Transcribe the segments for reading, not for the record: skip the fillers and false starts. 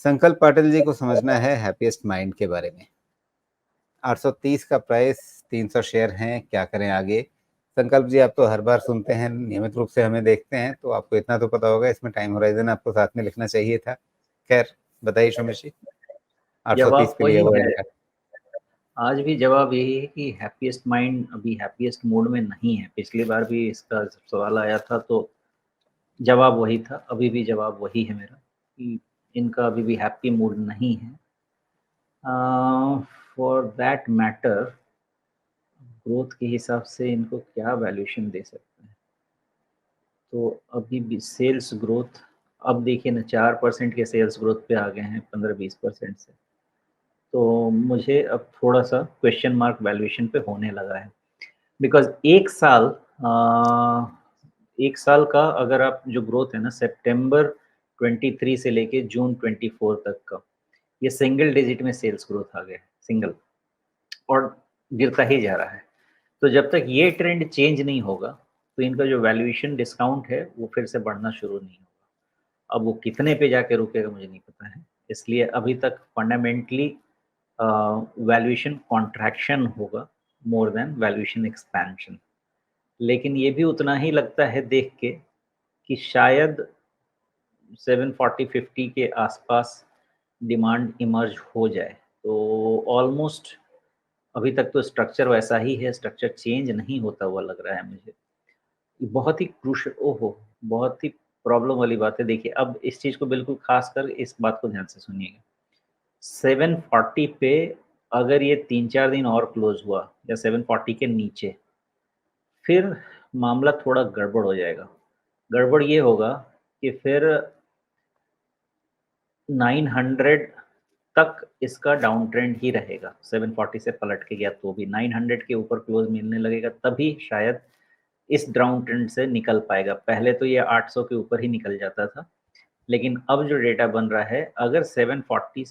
संकल्प पाटिल जी को समझना है हैप्पीएस्ट माइंड के बारे में। 830 का प्राइस, 300 शेयर हैं, क्या करें आगे? संकल्प जी, आप तो हर बार सुनते हैं, नियमित रूप से हमें देखते हैं, तो आपको इतना तो पता होगा, इसमें टाइम होराइजन आपको साथ में लिखना चाहिए था। खैर बताइए सोमेश जी, 830 जवाब पे लिया वही हुआ है। इनका। आज भी जवाब यही है कि हैप्पीएस्ट माइंड अभी हैप्पीएस्ट मूड में नहीं है। पिछली बार भी इसका सवाल आया था तो जवाब वही था, अभी भी जवाब वही है मेरा कि इनका अभी भी हैप्पी मूड नहीं है। फॉर दैट मैटर ग्रोथ के हिसाब से इनको क्या वैल्यूएशन दे सकते हैं? तो अभी भी सेल्स ग्रोथ, अब देखिए ना 4% के सेल्स ग्रोथ पे आ गए हैं 15-20% से। तो मुझे अब थोड़ा सा क्वेश्चन मार्क वैल्यूएशन पे होने लगा है। बिकॉज एक साल का अगर आप जो ग्रोथ है ना सितंबर 23 से लेके जून 24 तक का, ये सिंगल डिजिट में सेल्स ग्रोथ आ गया है, सिंगल, और गिरता ही जा रहा है। तो जब तक ये ट्रेंड चेंज नहीं होगा तो इनका जो वैल्यूएशन डिस्काउंट है वो फिर से बढ़ना शुरू नहीं होगा। अब वो कितने पे जाके रुकेगा मुझे नहीं पता है, इसलिए अभी तक फंडामेंटली वैल्यूएशन कॉन्ट्रैक्शन होगा मोर देन वैल्यूएशन एक्सपेंशन। लेकिन ये भी उतना ही लगता है देख के कि शायद 740-50 के आसपास डिमांड इमर्ज हो जाए। तो ऑलमोस्ट अभी तक तो स्ट्रक्चर वैसा ही है, स्ट्रक्चर चेंज नहीं होता हुआ लग रहा है मुझे। बहुत ही क्रूशियल, ओहो, बहुत ही प्रॉब्लम वाली बात है। देखिए अब इस चीज़ को बिल्कुल खास कर इस बात को ध्यान से सुनिएगा। 740 पे अगर ये 3-4 दिन और क्लोज हुआ या 740 के नीचे, फिर मामला थोड़ा गड़बड़ हो जाएगा। गड़बड़ ये होगा कि फिर 900 तक इसका डाउन ट्रेंड ही रहेगा। 740 से पलट के गया तो भी 900 के ऊपर क्लोज मिलने लगेगा, तभी शायद इस डाउन ट्रेंड से निकल पाएगा। पहले तो ये 800 के ऊपर ही निकल जाता था, लेकिन अब जो डेटा बन रहा है, अगर 740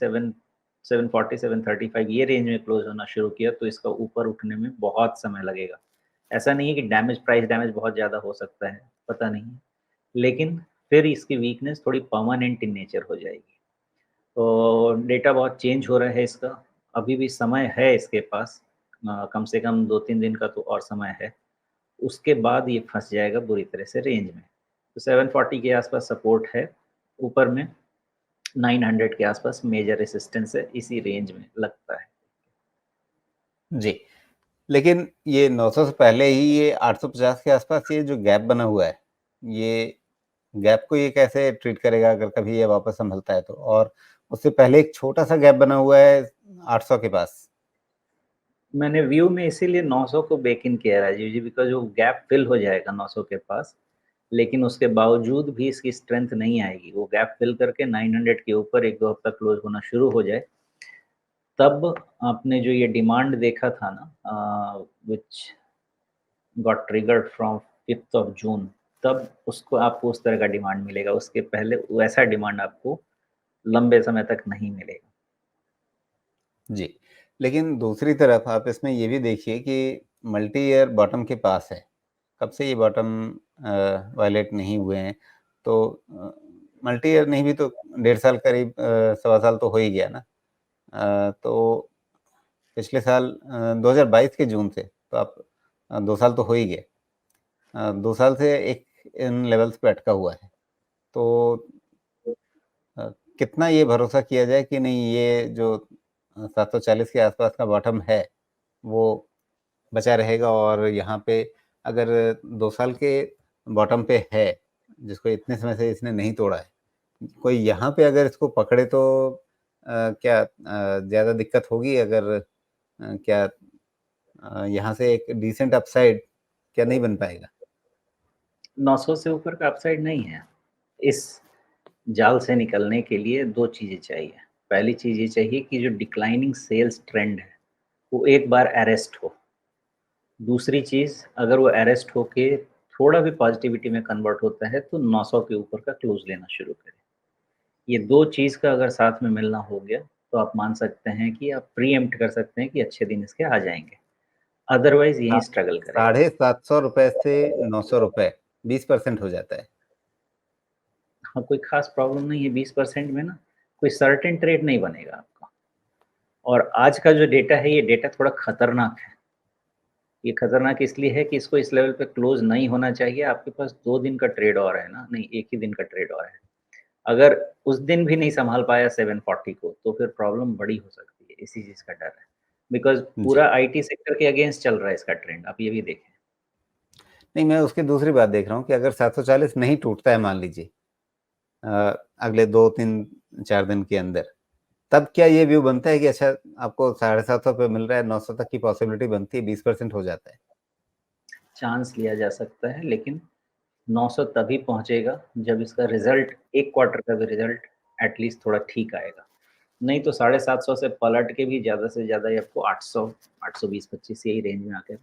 735 ये रेंज में क्लोज होना शुरू किया तो इसका ऊपर उठने में बहुत समय लगेगा। ऐसा नहीं है कि प्राइस डैमेज बहुत ज़्यादा हो सकता है, पता नहीं, लेकिन फिर इसकी वीकनेस थोड़ी परमानेंट इन नेचर हो जाएगी। तो डेटा बहुत चेंज हो रहा है इसका, अभी भी समय है इसके पास, कम से कम 2-3 दिन का तो और समय है। उसके बाद ये फंस जाएगा बुरी तरह से रेंज में। तो 740 के आसपास सपोर्ट है, ऊपर में 900 के आसपास मेजर रेसिस्टेंस है, इसी रेंज में लगता है जी, लेकिन ये 900 से पहले ही ये 850 के आसपास ये जो गैप बना हुआ है, ये गैप को ये कैसे ट्रीट करेगा अगर कभी ये वापस संभलता है तो? और उससे पहले एक छोटा सा गैप बना हुआ है 800 के पास। मैंने व्यू में इसीलिए 900 को बेक इन किया राजीव जी, बिकॉज वो गैप फिल हो जाएगा 900 के पास, लेकिन उसके बावजूद भी इसकी स्ट्रेंथ नहीं आएगी। वो गैप फिल करके 900 के ऊपर 1-2 हफ्ता क्लोज होना शुरू हो जाए, तब आपने जो ये डिमांड देखा था ना, which got triggered from 5th of June, तब उसको आपको उस तरह का डिमांड मिलेगा। उसके पहले वैसा डिमांड आपको लंबे समय तक नहीं मिलेगा। जी, लेकिन दूसरी तरफ आप इसमें ये भी देखिए कि मल्टी ईयर बॉटम के पास है। कब से ये बॉटम वायलेट नहीं हुए हैं, तो मल्टी ईयर नहीं भी तो 1.5 साल करीब, सवा साल तो हो ही गया ना। तो पिछले साल 2022 के जून से तो आप 2 साल तो हो ही गए। 2 साल से एक इन लेवल्स पे अटका हुआ है। तो कितना ये भरोसा किया जाए कि नहीं ये जो 740 के आसपास का बॉटम है, वो बचा रहेगा और यहाँ पे अगर 2 साल के बॉटम पे है, जिसको इतने समय से इसने नहीं तोड़ा है, कोई यहाँ पे अगर इसको पकड़े तो क्या ज़्यादा दिक्कत होगी? अगर क्या यहाँ से एक डिसेंट अपसाइड क्या नहीं बन पाएगा? 900 से ऊपर का अपसाइड नहीं है। इस जाल से निकलने के लिए 2 चीज़ें चाहिए। पहली चीज़ ये चाहिए कि जो डिक्लाइनिंग सेल्स ट्रेंड है, वो एक बार अरेस्ट हो। दूसरी चीज़, अगर वो अरेस्ट होके थोड़ा भी पॉजिटिविटी में कन्वर्ट होता है, तो 900 के ऊपर का क्लोज़ लेना शुरू करें। ये 2 चीज़ का अगर साथ में मिलना हो गया, तो आप मान सकते हैं कि आप प्रीएम्प्ट कर सकते हैं कि अच्छे दिन इसके आ जाएँगे। अदरवाइज़ यहीं स्ट्रगल करेगा। ₹750 से ₹900 20% हो जाता है। हाँ, कोई ख़ास प्रॉब्लम नहीं है 20% में ना। कोई सर्टेन ट्रेड नहीं बनेगा आपका। और आज का जो डेटा है, ये डेटा थोड़ा खतरनाक है। ये खतरनाक इसलिए है कि इसको इस लेवल पे क्लोज़ नहीं होना चाहिए, आपके पास 2 दिन का ट्रेड और है ना, नहीं 1 ही दिन का ट्रेड और है। अगर उस दिन भी नहीं सँभाल पाया 740 को, तो फिर प्रॉब्लम बड़ी हो सकती है, इसी चीज़ का डर है। बिकॉज़ जी। पूरा आईटी सेक्टर के अगेंस्ट चल रहा है इसका ट्रेंड, आप ये भी देखें। नहीं, मैं उसकी दूसरी बात देख रहा हूँ कि अगर 740 नहीं टूटता है मान लीजिए अगले 2, 3, 4 दिन के अंदर, तब क्या ये व्यू बनता है कि अच्छा आपको 750 पे मिल रहा है, 900 तक की पॉसिबिलिटी बनती है, 20% हो जाता है? चांस लिया जा सकता है, लेकिन 900 तभी पहुँचेगा जब इसका रिज़ल्ट 1 क्वार्टर का भी रिज़ल्ट एट लीस्ट थोड़ा ठीक आएगा। नहीं तो 750 से पलट के भी ज़्यादा से ज़्यादा ये आपको 800, 820-25 यही रेंज में आके